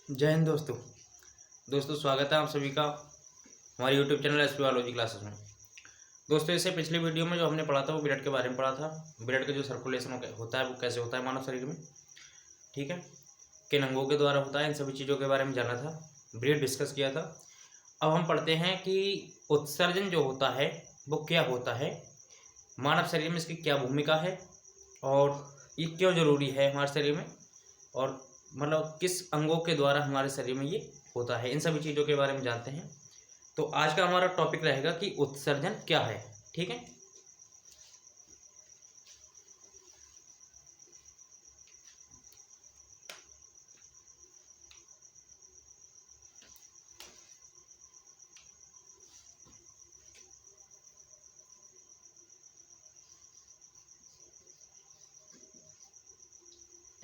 जय हिंद दोस्तों स्वागत है आप सभी का हमारे YouTube channel SP biology classes में। दोस्तों इससे पिछली वीडियो में जो हमने पढ़ा था वो ब्लड के बारे में पढ़ा था। ब्लड का जो सर्कुलेशन होता है वो कैसे होता है मानव शरीर में, ठीक है, किन अंगों के द्वारा होता है, इन सभी चीज़ों के बारे में जाना था, ब्रीफ डिस्कस किया था। अब हम पढ़ते हैं कि उत्सर्जन जो होता है वो क्या होता है, मानव शरीर में इसकी क्या भूमिका है और ये क्यों ज़रूरी है हमारे शरीर में, और मतलब किस अंगों के द्वारा हमारे शरीर में ये होता है, इन सभी चीज़ों के बारे में जानते हैं। तो आज का हमारा टॉपिक रहेगा कि उत्सर्जन क्या है, ठीक है।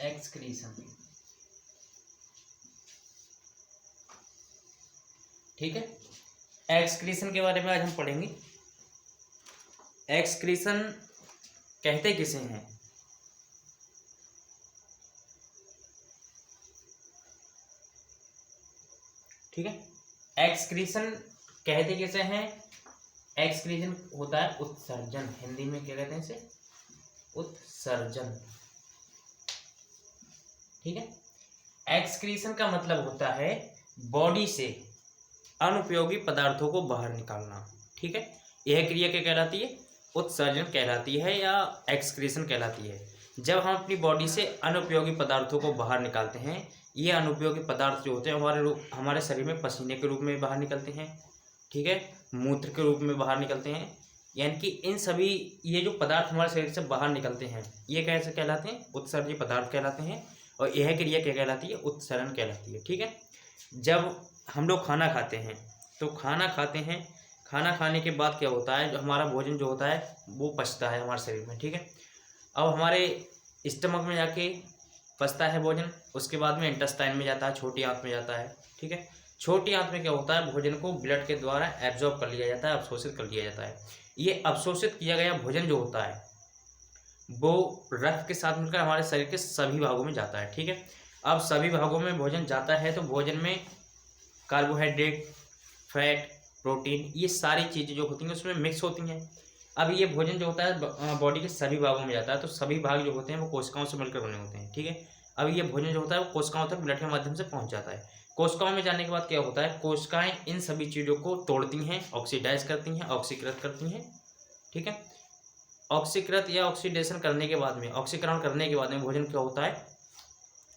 एक्सक्रीशन, ठीक है। एक्सक्रीशन के बारे में आज हम पढ़ेंगे। एक्सक्रीशन कहते किसे हैं? ठीक है, एक्सक्रीशन कहते किसे हैं? एक्सक्रीशन होता है उत्सर्जन, हिंदी में क्या कहते हैं इसे? उत्सर्जन, ठीक है। एक्सक्रीशन का मतलब होता है बॉडी से अनुपयोगी पदार्थों को बाहर निकालना, ठीक है। यह क्रिया क्या कहलाती है? उत्सर्जन कहलाती है या एक्सक्रीशन कहलाती है। जब हम अपनी बॉडी से अनुपयोगी पदार्थों को बाहर निकालते हैं, ये अनुपयोगी पदार्थ जो होते हैं हमारे शरीर में पसीने के रूप में बाहर निकलते हैं, ठीक है, मूत्र के रूप में बाहर निकलते हैं, यानी कि इन सभी ये जो पदार्थ हमारे शरीर से बाहर निकलते हैं ये कैसे कहलाते हैं? उत्सर्जित पदार्थ कहलाते हैं। और यह क्रिया क्या कहलाती है? उत्सरण कहलाती है, ठीक है। जब हम लोग खाना खाते हैं तो खाना खाने के बाद क्या होता है, जो हमारा भोजन जो होता है वो पचता है हमारे शरीर में, ठीक है। अब हमारे स्टमक में जाके पचता है भोजन, उसके बाद में इंटेस्टाइन में जाता है, छोटी आंत में जाता है, ठीक है। छोटी आंत में क्या होता है, भोजन को ब्लड के द्वारा एब्जॉर्ब कर लिया जाता है, अवशोषित कर लिया जाता है। ये अवशोषित किया गया भोजन जो होता है वो रक्त के साथ मिलकर हमारे शरीर के सभी भागों में जाता है, ठीक है। अब सभी भागों में भोजन जाता है तो भोजन में कार्बोहाइड्रेट, फैट, प्रोटीन, ये सारी चीज़ें जो होती हैं उसमें मिक्स होती हैं। अब ये भोजन जो होता है बॉडी के सभी भागों में जाता है, तो सभी भाग जो होते हैं वो कोशिकाओं से मिलकर बने होते हैं, ठीक है। अब ये भोजन जो होता है वो कोशिकाओं तक ब्लड के माध्यम से पहुंच जाता है। कोशिकाओं में जाने के बाद क्या होता है, कोशिकाएं इन सभी चीज़ों को तोड़ती हैं, ऑक्सीडाइज करती हैं, ऑक्सीकृत करती हैं, ठीक है। ऑक्सीकृत या ऑक्सीडेशन करने के बाद में, ऑक्सीकरण करने के बाद में भोजन क्या होता है,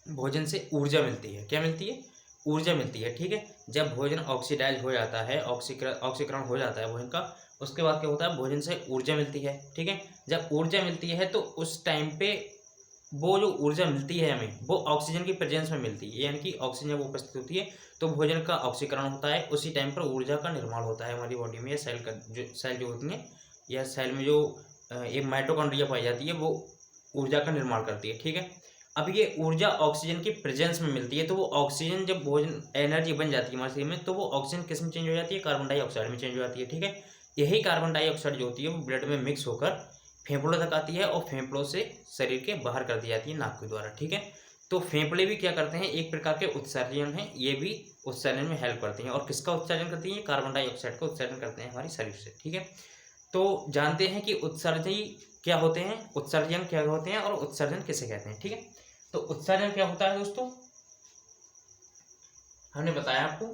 भोजन से ऊर्जा मिलती है। क्या मिलती है? ऊर्जा मिलती है, ठीक है। जब भोजन ऑक्सीडाइज हो जाता है, ऑक्सीकरण हो जाता है भोजन का, उसके बाद क्या होता है, भोजन से ऊर्जा मिलती है, ठीक है। जब ऊर्जा मिलती है तो उस टाइम पे वो जो ऊर्जा मिलती है हमें वो ऑक्सीजन की प्रेजेंस में मिलती है, यानी कि ऑक्सीजन जब उपस्थित होती है तो भोजन का ऑक्सीकरण होता है, उसी टाइम पर ऊर्जा का निर्माण होता है हमारी बॉडी में। या सेल जो होती हैं, या सेल में जो एक माइटोकॉन्ड्रिया पाई जाती है वो ऊर्जा का निर्माण करती है, ठीक है। अब ये ऊर्जा ऑक्सीजन की प्रेजेंस में मिलती है, तो वो ऑक्सीजन जब भोजन एनर्जी बन जाती है हमारे शरीर में, तो वो ऑक्सीजन किस में चेंज हो जाती है? कार्बन डाइऑक्साइड में चेंज हो जाती है, ठीक है। यही कार्बन डाइऑक्साइड जो होती है वो ब्लड में मिक्स होकर फेफड़ों तक आती है और फेफड़ों से शरीर के बाहर कर दी जाती है नाक के द्वारा, ठीक है। तो फेफड़े भी क्या करते हैं, एक प्रकार के उत्सर्जन हैं, ये भी उत्सर्जन में हेल्प करती हैं। और किसका उत्सर्जन करती है? कार्बन डाइऑक्साइड का उत्सर्जन करते हैं हमारे शरीर से, ठीक है। तो जानते हैं कि उत्सर्जी क्या होते हैं, उत्सर्जन क्या होते हैं और उत्सर्जन किसे कहते हैं, ठीक है। तो उत्सर्जन क्या होता है दोस्तों, हमने बताया आपको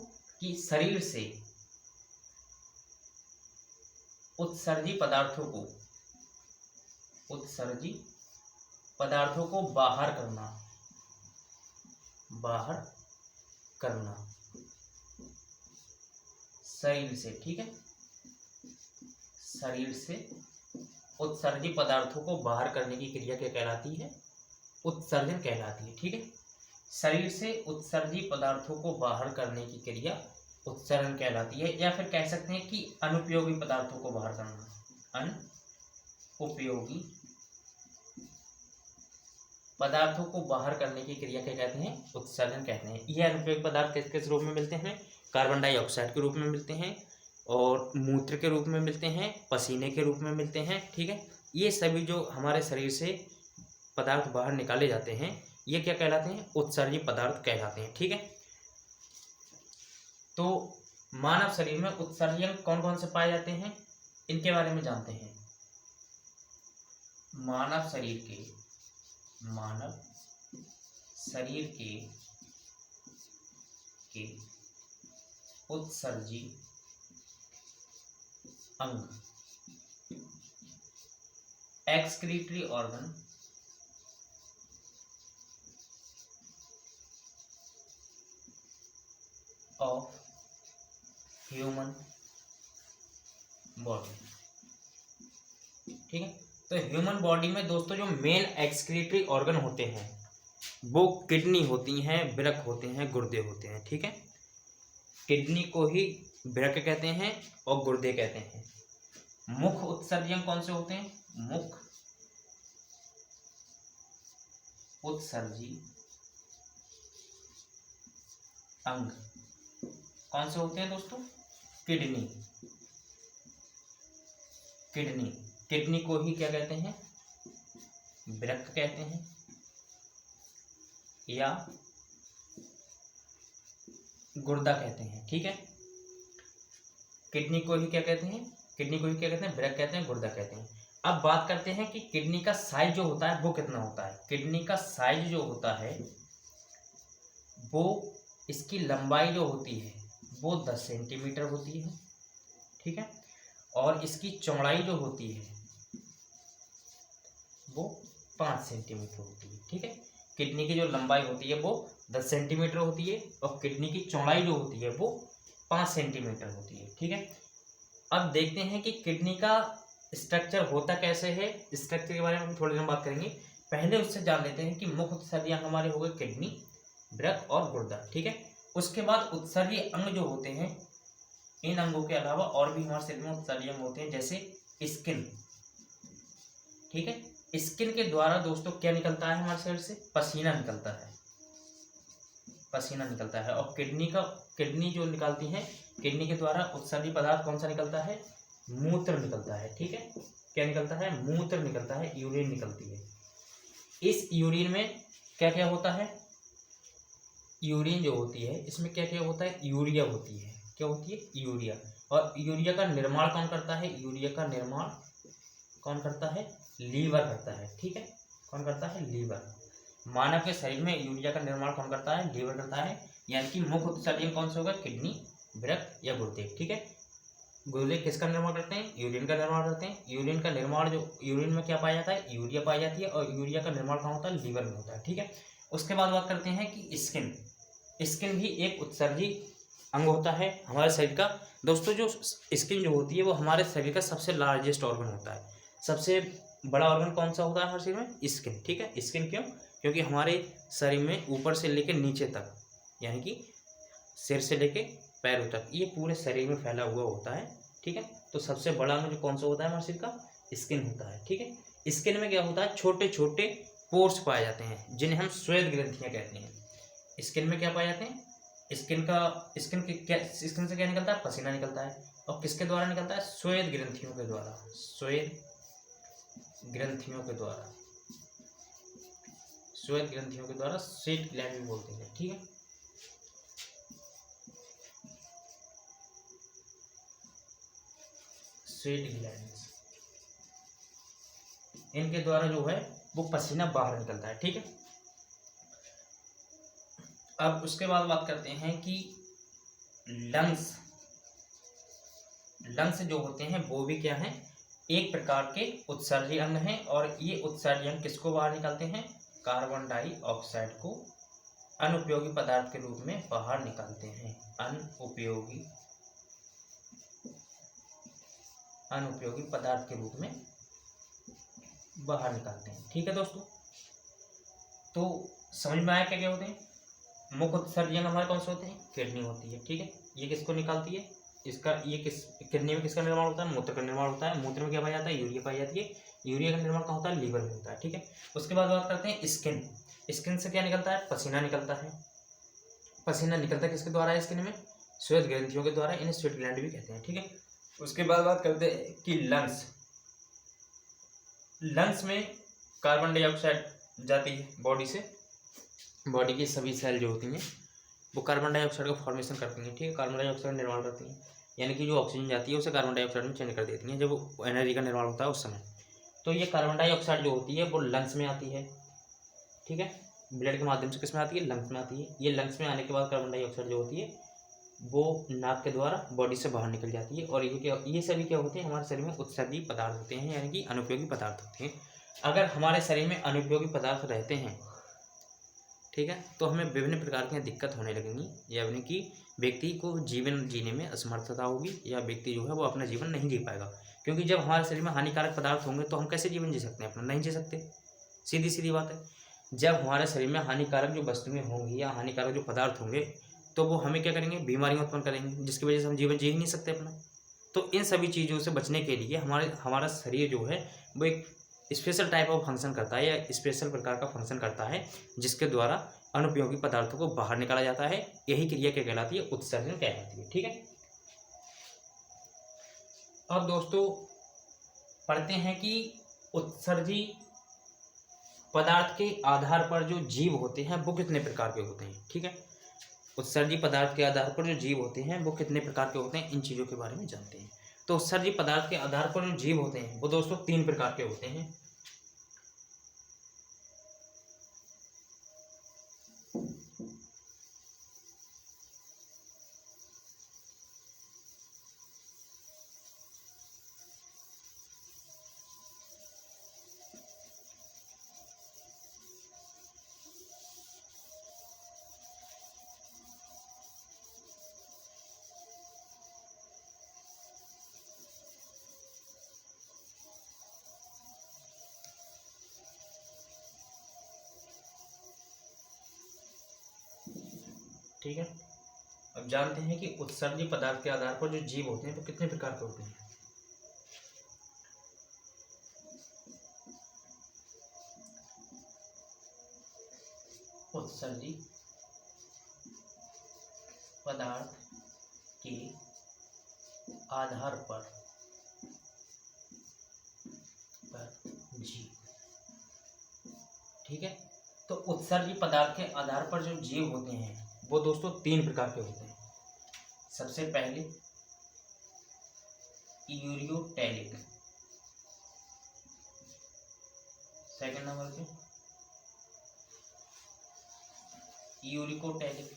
कि शरीर से उत्सर्जी पदार्थों को बाहर करना शरीर से, ठीक है। शरीर से उत्सर्जी पदार्थों को बाहर करने की क्रिया क्या कहलाती है? उत्सर्जन कहलाती है, ठीक है। शरीर से उत्सर्जी पदार्थों को बाहर करने की क्रिया उत्सर्जन कहलाती है, या फिर कह सकते हैं कि अनुपयोगी पदार्थों को बाहर करना। अनुपयोगी पदार्थों को बाहर करने की क्रिया क्या कहते हैं? उत्सर्जन कहते हैं। ये अनुपयोगी पदार्थ किस किस रूप में मिलते हैं? कार्बन डाइऑक्साइड के रूप में मिलते हैं, और मूत्र के रूप में मिलते हैं, पसीने के रूप में मिलते हैं, ठीक है। ये सभी जो हमारे शरीर से पदार्थ बाहर निकाले जाते हैं ये क्या कहलाते हैं? उत्सर्जी पदार्थ कहलाते हैं, ठीक है। तो मानव शरीर में उत्सर्जन कौन कौन से पाए जाते हैं, इनके बारे में जानते हैं। मानव शरीर के उत्सर्जी अंग, excretory organ of human body. ठीक है, तो ह्यूमन बॉडी में दोस्तों जो मेन एक्सक्रीटरी ऑर्गन होते हैं वो किडनी होती हैं, वृक्क होते हैं, गुर्दे होते हैं। ठीक है, किडनी को ही वृक्क कहते हैं और गुर्दे कहते हैं। मुख्य उत्सर्जन कौन से होते हैं, मुख्य उत्सर्जी अंग कौन से होते हैं दोस्तों, किडनी। किडनी को ही क्या कहते हैं, वृक्क कहते हैं या गुर्दा कहते हैं। ठीक है, किडनी को ही क्या कहते हैं, वृक्क कहते हैं, गुर्दा कहते हैं। अब बात करते हैं कि किडनी का साइज जो होता है वो कितना होता है। किडनी का साइज जो होता है वो, इसकी लंबाई जो होती है वो 10 सेंटीमीटर होती है। ठीक है, और इसकी चौड़ाई जो होती है वो 5 सेंटीमीटर होती है। ठीक है, किडनी की जो लंबाई होती है वो 10 सेंटीमीटर होती है और किडनी की चौड़ाई जो होती है वो 5 सेंटीमीटर होती है। ठीक है, अब देखते हैं कि किडनी का स्ट्रक्चर होता कैसे है। स्ट्रक्चर के बारे में हम थोड़ी देर में बात करेंगे, पहले उससे जान लेते हैं कि मुख्य उत्सर्जी अंग हमारे हो गए किडनी, वृक्क और गुर्दा। ठीक है, उसके बाद उत्सर्जी अंग जो होते हैं, इन अंगों के अलावा और भी हमारे शरीर में उत्सर्जी अंग होते हैं, जैसे स्किन। ठीक है, स्किन के द्वारा दोस्तों क्या निकलता है हमारे शरीर से, पसीना निकलता है। और किडनी जो निकालती है, किडनी के द्वारा उत्सर्जी पदार्थ कौन सा निकलता है, मूत्र निकलता है। ठीक है, क्या निकलता है, मूत्र निकलता है, यूरिन निकलती है। इस यूरिन में क्या क्या होता है, यूरिन जो होती है इसमें क्या क्या होता है, यूरिया होती है। क्या होती है, यूरिया। और यूरिया का निर्माण कौन करता है, लीवर करता है। ठीक है, कौन करता है, लीवर। मानव के शरीर में यूरिया का निर्माण कौन करता है, लीवर करता है। यानी कि मुख्य उत्सर्जन कौन सा होगा, किडनी, वृक्क या गुर्दे। ठीक है, गुर्दे किसका निर्माण करते हैं, यूरिन का निर्माण करते हैं। यूरिन का निर्माण जो, यूरिन में क्या पाया जाता है, यूरिया पाई जाती है और यूरिया का निर्माण कहाँ होता है, लीवर में होता है। ठीक है, उसके बाद बात करते हैं कि स्किन भी एक उत्सर्जी अंग होता है हमारे शरीर का। दोस्तों जो स्किन जो होती है वो हमारे शरीर का सबसे लार्जेस्ट ऑर्गन होता है। सबसे बड़ा ऑर्गन कौन सा होता है हमारे शरीर में, स्किन। ठीक है, स्किन क्यों, क्योंकि हमारे शरीर में ऊपर से लेकर नीचे तक, यानी कि सिर से लेकर पैरों तक, ये पूरे शरीर में फैला हुआ होता है। ठीक है, तो सबसे बड़ा अंग जो कौन सा होता है हमारे शरीर का, स्किन होता है। ठीक है, स्किन में क्या होता है, छोटे छोटे पोर्स पाए जाते हैं जिन्हें हम श्वेत ग्रंथियां कहते हैं। स्किन में क्या पाए जाते हैं, स्किन से क्या निकलता है, पसीना निकलता है। और किसके द्वारा निकलता है, श्वेत ग्रंथियों के द्वारा, श्वेत ग्रंथियों के द्वारा, स्वेट ग्लैंड भी बोलते हैं। ठीक है, स्वेट ग्लैंड्स, इनके द्वारा जो है वो पसीना बाहर निकलता है। ठीक है, अब उसके बाद बात करते हैं कि लंग्स जो होते हैं वो भी क्या हैं, एक प्रकार के उत्सर्जी अंग हैं। और ये उत्सर्जी अंग किसको बाहर निकालते हैं, कार्बन डाइऑक्साइड को अनुपयोगी पदार्थ के रूप में बाहर निकालते हैं। अनुपयोगी पदार्थ के रूप में बाहर निकालते हैं। ठीक है दोस्तों, तो समझ में आया क्या क्या होते हैं। मुख्य उत्सर्जी अंग हमारे कौन से होते हैं, किडनी होती है। ठीक है, ये किसको निकालती है, किडनी में किसका निर्माण होता है, मूत्र का निर्माण होता है। मूत्र में क्या पाया जाता है, यूरिया पाई जाती है। यूरिया का निर्माण कहाँ होता है, लीवर में होता है। ठीक है, उसके बाद बात करते हैं स्किन से क्या निकलता है, पसीना निकलता है। पसीना निकलता है किसके द्वारा है, स्किन में श्वेत ग्रंथियों के द्वारा, इन्हें स्वेट ग्लैंड भी कहते हैं। ठीक है, उसके बाद बात करते हैं कि लंग्स में कार्बन डाइऑक्साइड जाती है बॉडी से, बॉडी की सभी सेल जो होती हैं वो कार्बन डाइऑक्साइड का फॉर्मेशन करती हैं, ठीक है, कार्बन डाइऑक्साइड निर्माण करती हैं, यानी कि जो ऑक्सीजन जाती है उसे कार्बन डाइऑक्साइड में चेंज कर देती हैं जब वो एनर्जी का निर्माण होता है उस समय। तो ये कार्बन डाइऑक्साइड जो होती है वो लंग्स में आती है, ठीक है, ब्लड के माध्यम से किस में आती है, लंग्स में आती है। ये लंग्स में आने के बाद कार्बन डाइऑक्साइड जो होती है वो नाक के द्वारा बॉडी से बाहर निकल जाती है, और ये सभी क्या होते हैं, हमारे शरीर में उत्सर्जी पदार्थ होते हैं, यानी कि अनुपयोगी पदार्थ होते हैं। अगर हमारे शरीर में अनुपयोगी पदार्थ रहते हैं, ठीक है, तो हमें विभिन्न प्रकार की दिक्कत होने लगेंगी, यानी कि व्यक्ति को जीवन जीने में असमर्थता होगी, या व्यक्ति जो है वो अपना जीवन नहीं जी पाएगा। क्योंकि जब हमारे शरीर में हानिकारक पदार्थ होंगे तो हम कैसे जीवन जी सकते हैं अपना, नहीं जी सकते, सीधी सीधी बात है। जब हमारे शरीर में हानिकारक जो वस्तुएं होंगी या हानिकारक जो पदार्थ होंगे तो वो हमें क्या करेंगे, बीमारियां उत्पन्न करेंगे, जिसकी वजह से हम जीवन जी ही नहीं सकते अपना। तो इन सभी चीज़ों से बचने के लिए हमारा शरीर जो है वो एक स्पेशल टाइप ऑफ फंक्शन करता है, या स्पेशल प्रकार का फंक्शन करता है, जिसके द्वारा अनुपयोगी पदार्थों को बाहर निकाला जाता है। यही क्रिया क्या कहलाती है, उत्सर्जन कहलाती है, ठीक है। और दोस्तों पढ़ते हैं कि उत्सर्जी पदार्थ के आधार पर जो जीव होते हैं वो कितने प्रकार के होते हैं, ठीक है। उत्सर्जी पदार्थ के आधार पर जो जीव होते हैं वो कितने प्रकार के होते हैं, इन चीज़ों के बारे में जानते हैं। तो उत्सर्जी पदार्थ के आधार पर जो जीव होते हैं वो दोस्तों 3 प्रकार के होते हैं। ठीक है, अब जानते हैं कि उत्सर्जी पदार्थ के आधार पर जो जीव होते हैं वो कितने प्रकार के होते हैं। उत्सर्जी पदार्थ के आधार पर जीव, ठीक है। तो उत्सर्जी पदार्थ के आधार पर जो जीव होते हैं वो दोस्तों 3 प्रकार के होते हैं। सबसे पहले यूरियोटैलिक, सेकंड नंबर पे यूरिकोटैलिक,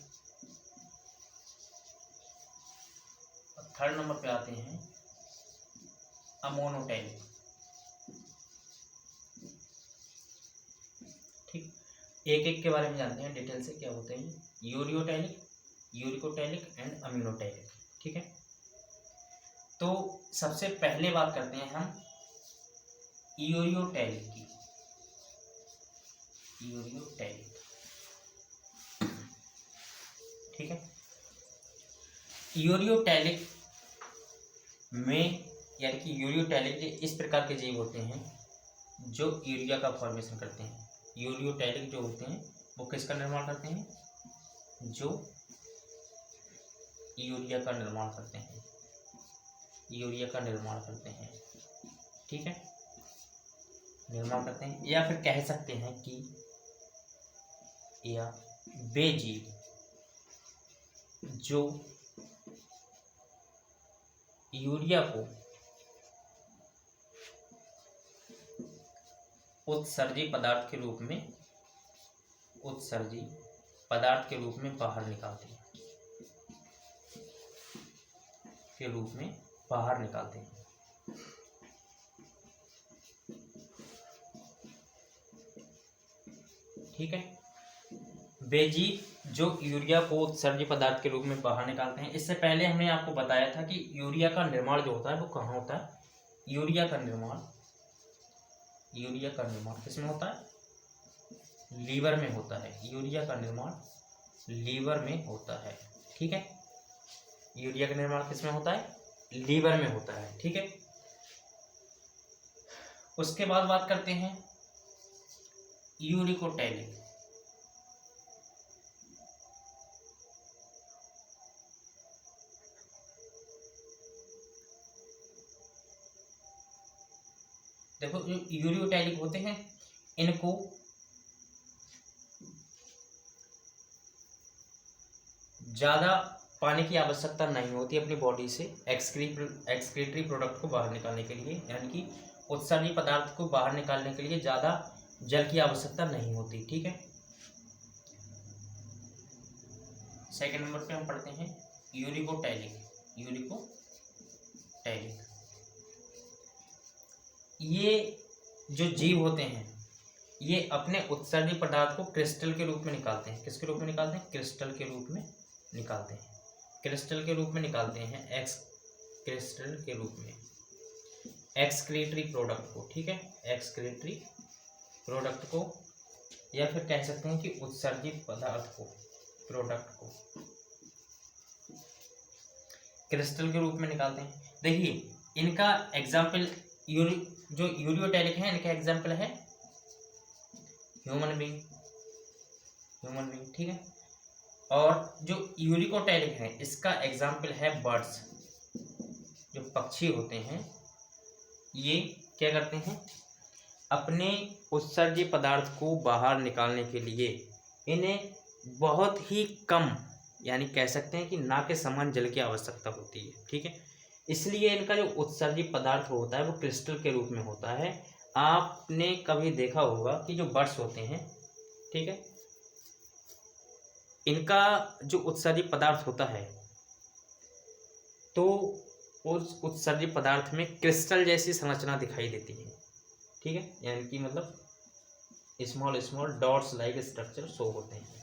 और थर्ड नंबर पे आते हैं अमोनोटैलिक, ठीक। एक एक के बारे में जानते हैं डिटेल से, क्या होते हैं यूरियोटैलिक, यूरिकोटैलिक एंड अमीनोटैलिक, ठीक है। तो सबसे पहले बात करते हैं हम यूरियोटैलिक की। यूरियोटैलिक, ठीक है। यूरियोटैलिक में, यानी कि यूरियोटैलिक इस प्रकार के जीव होते हैं जो यूरिया का फॉर्मेशन करते हैं। यूरियोटैलिक जो होते हैं वो किसका निर्माण करते हैं, जो यूरिया का निर्माण करते हैं, यूरिया का निर्माण करते हैं, ठीक है, निर्माण करते हैं। या फिर कह सकते हैं कि या वे जीव जो यूरिया को उत्सर्जी पदार्थ के रूप में, उत्सर्जी पदार्थ के रूप में बाहर निकालते हैं, के रूप में बाहर निकालते हैं, ठीक है। वे जीव जो यूरिया को उत्सर्जी पदार्थ के रूप में बाहर निकालते हैं। इससे पहले हमने आपको बताया था कि यूरिया का निर्माण जो होता है वो कहाँ होता है, यूरिया का निर्माण, यूरिया का निर्माण किसमें होता है, लीवर में होता है। यूरिया का निर्माण लीवर में होता है, ठीक है। यूरिया का निर्माण किसमें होता है, लीवर में होता है, ठीक है। उसके बाद बात करते हैं यूरिकोटैलिक। देखो जो यूरियोटैलिक होते हैं इनको ज़्यादा पानी की आवश्यकता नहीं होती अपनी बॉडी से एक्सक्रीटरी प्रोडक्ट को बाहर निकालने के लिए, यानी कि उत्सर्जी पदार्थ को बाहर निकालने के लिए ज़्यादा जल की आवश्यकता नहीं होती। ठीक है, सेकंड नंबर पे हम पढ़ते हैं यूरिकोटैलिक। ये जो जीव होते हैं ये अपने उत्सर्जी पदार्थ को क्रिस्टल के रूप में निकालते हैं। किसके रूप में निकालते हैं? क्रिस्टल के रूप में निकालते हैं। क्रिस्टल के रूप में निकालते हैं, क्रिस्टल के रूप में एक्सक्रीटरी प्रोडक्ट को। ठीक है, एक्सक्रीटरी प्रोडक्ट को, या फिर कह सकते हैं कि उत्सर्जित पदार्थ को, प्रोडक्ट को क्रिस्टल के रूप में निकालते हैं। देखिए इनका एग्जाम्पल जो यूरियोटैलिक है, इनका एग्जाम्पल है ह्यूमन बीइंग। ठीक है, और जो यूरिकोटैलिक है इसका एग्जाम्पल है बर्ड्स। जो पक्षी होते हैं ये क्या करते हैं? अपने उत्सर्जी पदार्थ को बाहर निकालने के लिए इन्हें बहुत ही कम, यानी कह सकते हैं कि ना के समान जल की आवश्यकता होती है। ठीक है, इसलिए इनका जो उत्सर्जी पदार्थ होता है वो क्रिस्टल के रूप में होता है। आपने कभी देखा होगा कि जो बर्ड्स होते हैं, ठीक है, इनका जो उत्सर्जी पदार्थ होता है तो उस उत्सर्जी पदार्थ में क्रिस्टल जैसी संरचना दिखाई देती है। ठीक है, यानी कि मतलब small small dots like structure show होते हैं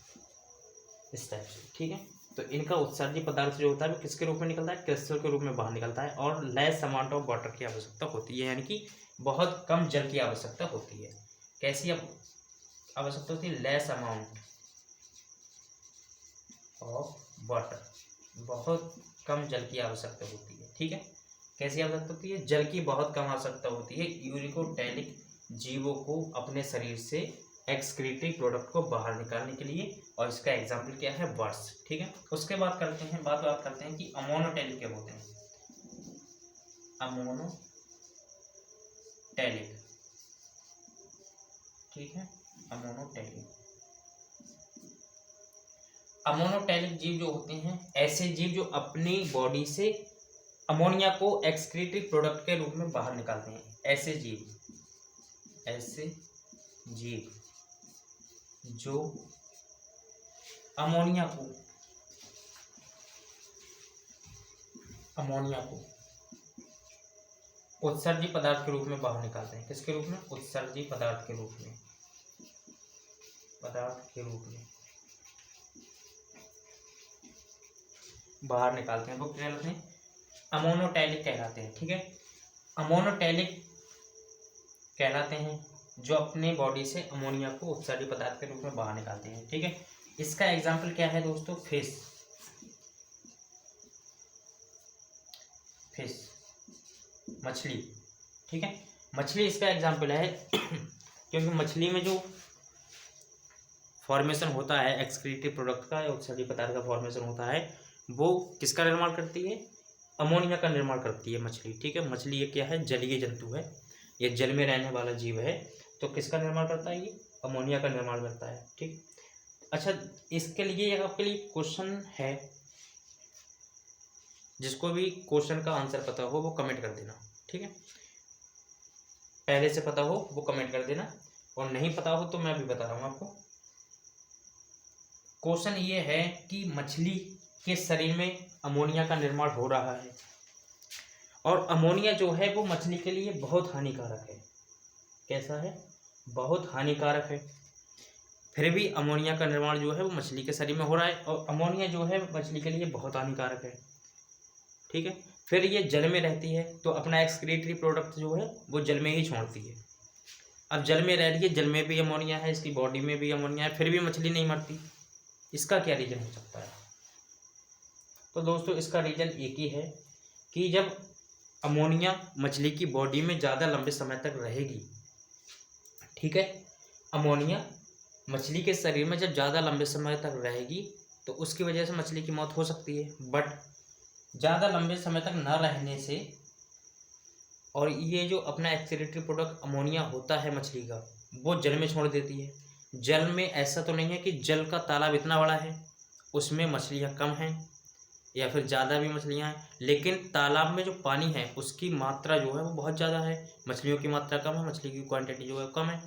इस टाइप से। ठीक है, तो इनका उत्सर्जी पदार्थ जो होता है वो किसके रूप में निकलता है? क्रिस्टल के रूप में बाहर निकलता है, और लेस अमाउंट ऑफ वाटर की आवश्यकता होती है, यानी कि बहुत कम जल की आवश्यकता होती है। कैसी आवश्यकता होती है? लेस अमाउंट ऑफ वाटर, बहुत कम जल की आवश्यकता होती है। ठीक है, कैसी आवश्यकता होती है? जल की बहुत कम आवश्यकता होती है यूरिकोटैलिक जीवों को अपने शरीर से एक्सक्रीटरी प्रोडक्ट को बाहर निकालने के लिए, और इसका एग्जाम्पल क्या है? बर्ड्स। ठीक है, उसके बाद बात करते हैं कि अमोनोटैलिक क्या होते हैं। अमोनोटैलिक, ठीक है, अमोनोटैलिक जीव जो होते हैं ऐसे जीव जो अपनी बॉडी से अमोनिया को एक्सक्रीटरी प्रोडक्ट के रूप में बाहर निकालते हैं। ऐसे जीव जो अमोनिया को उत्सर्जी पदार्थ के रूप में बाहर निकालते हैं। किसके रूप में? उत्सर्जी पदार्थ के रूप में बाहर निकालते हैं, वो क्या कहलाते हैं? अमोनोटैलिक कहलाते हैं। ठीक है, अमोनोटैलिक कहलाते हैं जो अपने बॉडी से अमोनिया को उत्सर्जी पदार्थ के रूप में बाहर निकालते हैं। ठीक है, इसका एग्जाम्पल क्या है दोस्तों? फिश, मछली। ठीक है, मछली इसका एग्जाम्पल है क्योंकि मछली में जो फॉर्मेशन होता है एक्सक्रीटरी प्रोडक्ट का या उत्सर्जी पदार्थ का फॉर्मेशन होता है वो किसका निर्माण करती है? अमोनिया का निर्माण करती है मछली। ठीक है, मछली ये क्या है? जलीय जंतु है, ये जल में रहने वाला जीव है, तो किसका निर्माण करता है? ये अमोनिया का निर्माण करता है। ठीक, अच्छा, इसके लिए आपके लिए क्वेश्चन है, जिसको भी क्वेश्चन का आंसर पता हो वो कमेंट कर देना। ठीक है, पहले से पता हो वो कमेंट कर देना, और नहीं पता हो तो मैं भी बता रहा हूँ आपको। क्वेश्चन ये है कि मछली के शरीर में अमोनिया का निर्माण हो रहा है, और अमोनिया जो है वो मछली के लिए बहुत हानिकारक है। कैसा है? बहुत हानिकारक है। फिर भी अमोनिया का निर्माण जो है वो मछली के शरीर में हो रहा है, और अमोनिया जो है मछली के लिए बहुत हानिकारक है। ठीक है, फिर ये जल में रहती है तो अपना एक्सक्रीटरी प्रोडक्ट जो है वो जल में ही छोड़ती है। अब जल में रह रही है, जल में भी अमोनिया है, इसकी बॉडी में भी अमोनिया है, फिर भी मछली नहीं मरती। इसका क्या रीज़न हो सकता है? तो दोस्तों इसका रीज़न एक ही है कि जब अमोनिया मछली की बॉडी में ज़्यादा लंबे समय तक रहेगी, ठीक है, अमोनिया मछली के शरीर में जब ज़्यादा लंबे समय तक रहेगी तो उसकी वजह से मछली की मौत हो सकती है। बट ज़्यादा लंबे समय तक न रहने से, और ये जो अपना एक्सक्रीटरी प्रोडक्ट अमोनिया होता है मछली का वो जल में छोड़ देती है। जल में ऐसा तो नहीं है कि जल का तालाब इतना बड़ा है, उसमें मछलियाँ कम हैं या फिर ज़्यादा भी मछलियाँ हैं, लेकिन तालाब में जो पानी है उसकी मात्रा जो है वो बहुत ज़्यादा है, मछलियों की मात्रा कम है, मछली की क्वांटिटी जो है कम है।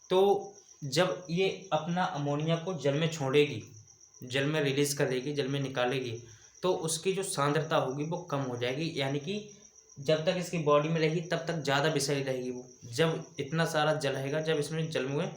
तो जब ये अपना अमोनिया को जल में छोड़ेगी, जल में रिलीज़ करेगी, जल में निकालेगी, तो उसकी जो सांद्रता होगी वो कम हो जाएगी, यानी कि जब तक इसकी बॉडी में रहेगी तब तक ज़्यादा विषैली रहेगी वो। जब इतना सारा जल रहेगा, जब इसमें जल में